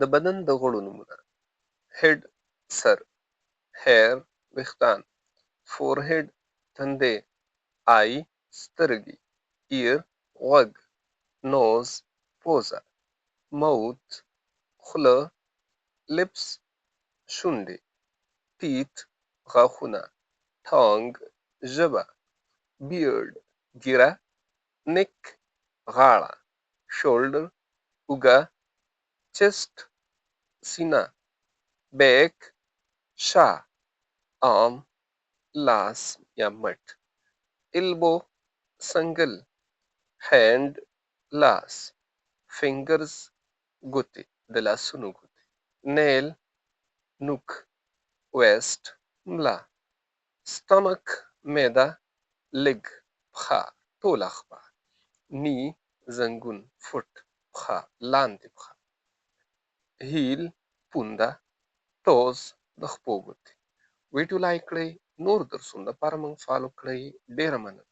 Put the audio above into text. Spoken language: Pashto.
د بدن د غړو نومونه: هډ سر، هیر ویښتان، فورهډ تندی، آی سترګې، ایر غوږ، نوز پوزه، موت خوله، لپس شونډې، تیت غاښونه، ټانګ ژبه، بیرډ ږیره، نیک غاړه، شولډر اوږه، چست سینه، بیک شا، آم لاس یا مټ، البو څنګل، هینډ لاس، فینګرز ګوتې د لاسونو ګوتې، نیل نوک، ویسټ ملا، سټمک معده، لګ پښه ټوله خوا، نی زنګون، فوټ پښه لاندې پښه، هیل پونده، ټوز د خپو ګوتې. ویډیو لایک کړئ، نور درسونو لپاره موږ فالو کړئ. ډیره مننه.